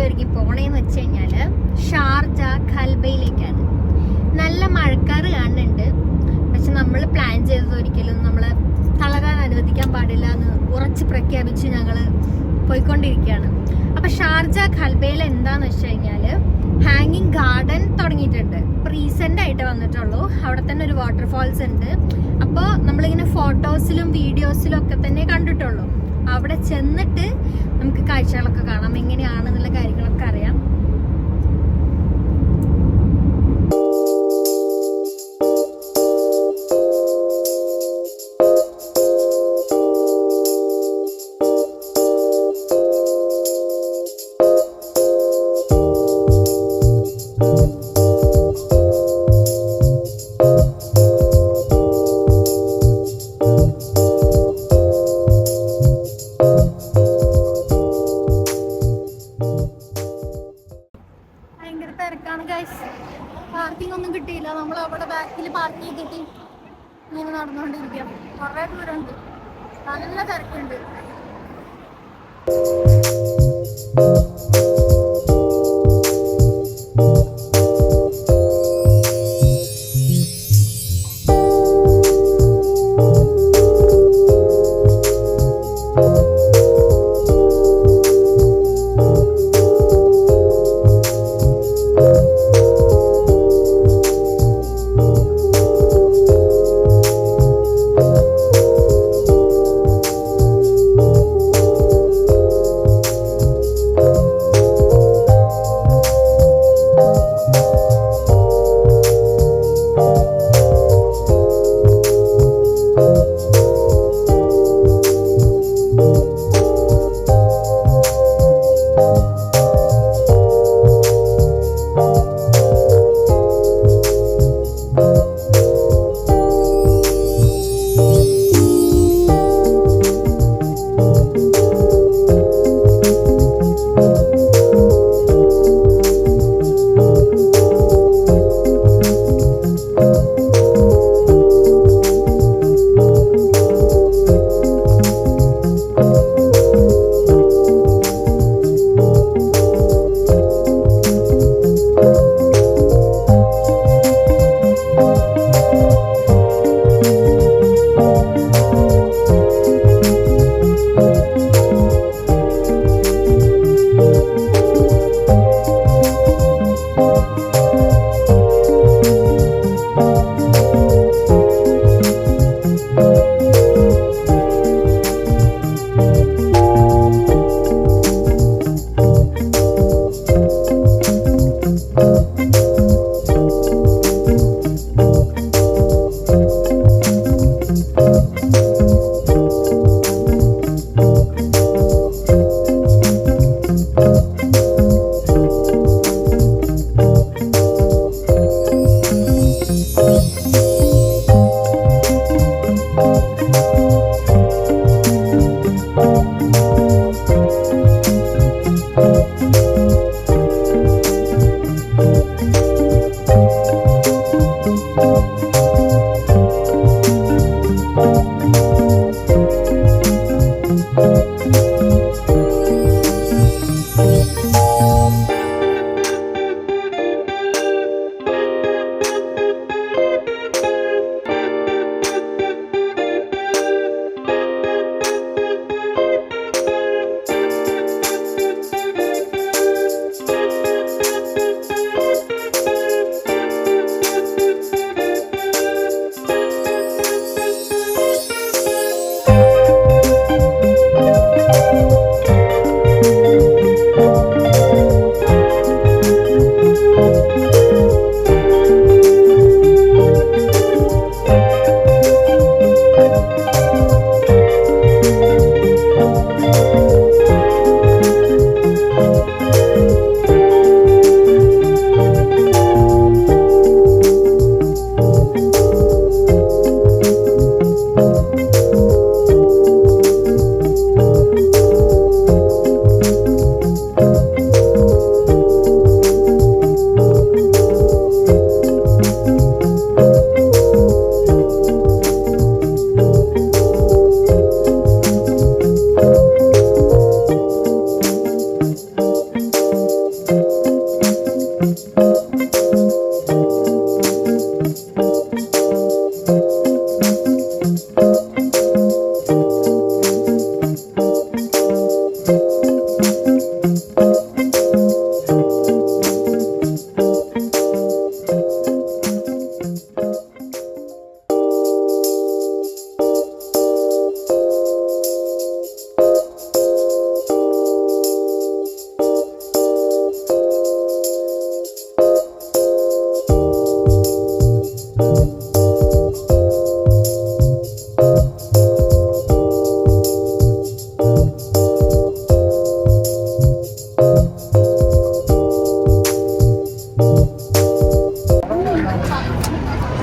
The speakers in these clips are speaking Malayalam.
ഒരുങ്ങി പോണേന്ന് വെച്ച് കഴിഞ്ഞാൽ ഷാർജ ഖൽബയിലേക്കാണ്. നല്ല മഴക്കാറ് കാണുന്നുണ്ട്. പക്ഷെ നമ്മൾ പ്ലാൻ ചെയ്തത് ഒരിക്കലും നമ്മളെ തളരാൻ അനുവദിക്കാൻ പാടില്ല എന്ന് ഉറച്ച് പ്രഖ്യാപിച്ച് ഞങ്ങൾ പോയിക്കൊണ്ടിരിക്കുകയാണ്. അപ്പൊ ഷാർജ ഖൽബയിൽ എന്താന്ന് വെച്ച് കഴിഞ്ഞാൽ ഹാങ്ങിങ് ഗാർഡൻ തുടങ്ങിയിട്ടുണ്ട്. ഇപ്പൊ റീസെന്റ് ആയിട്ട് വന്നിട്ടുള്ളൂ. അവിടെ തന്നെ ഒരു വാട്ടർഫാൾസ് ഉണ്ട്. അപ്പോൾ നമ്മളിങ്ങനെ ഫോട്ടോസിലും വീഡിയോസിലും ഒക്കെ തന്നെ കണ്ടിട്ടുള്ളൂ. അവിടെ ചെന്നിട്ട് നമുക്ക് കാഴ്ചകളൊക്കെ കാണാം, എങ്ങനെയാണെന്നുള്ള കാര്യങ്ങളൊക്കെ അറിയാം. പാർക്കിംഗ് ഒന്നും കിട്ടിയില്ല. നമ്മൾ അവിടെ ബാക്കിൽ പാർക്ക് ചെയ്തിട്ട് ഇങ്ങനെ നടന്നുകൊണ്ടിരിക്കുക. കുറേ ദൂരമുണ്ട്, നല്ല തിരക്കുണ്ട്.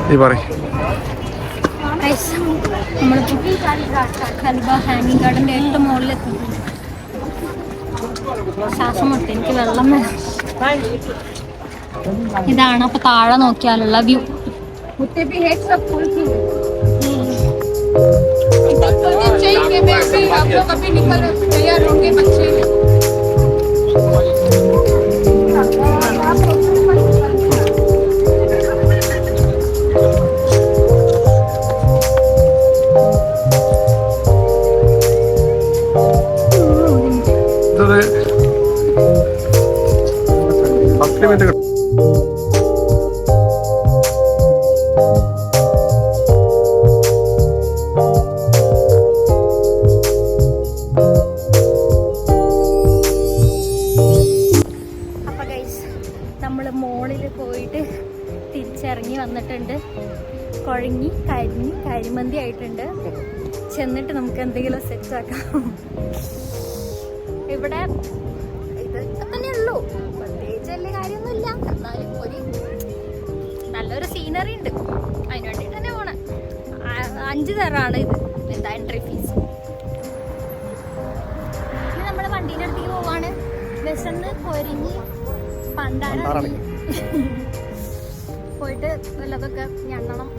കൽബ ഹാങ്ങിങ് ഗാർഡന്റെ ഏറ്റവും മുകളിലെത്തി. ശ്വാസം മുട്ടി, എനിക്ക് വെള്ളം വേണം. ഇതാണ് അപ്പൊ താഴെ നോക്കിയാലുള്ള വ്യൂ. നമ്മള് മോളിൽ പോയിട്ട് തിരിച്ചിറങ്ങി വന്നിട്ടുണ്ട്. കുഴങ്ങി കരിഞ്ഞ് കരിമന്തി ആയിട്ടുണ്ട്. ചെന്നിട്ട് നമുക്ക് എന്തെങ്കിലും സെറ്റ് ആക്കാം. ഇവിടെ ഇതൊക്കെ തന്നെ ഉള്ളൂ, പ്രത്യേകിച്ച് വലിയ കാര്യമൊന്നുമില്ല. എന്നാലും നല്ലൊരു സീനറി ഉണ്ട്, അതിന് വേണ്ടിയിട്ട് തന്നെ പോണേ. 5 തരാണ് ഇത് എന്താ എൻട്രി ഫീസ്. പിന്നെ നമ്മുടെ വണ്ടീൻ്റെ അടുത്തേക്ക് പോവാണ്. വിശന്ന് പൊരിഞ്ഞ് പണ്ടാണ് പോയിട്ട് വല്ലതൊക്കെ ഞണ്ണണം.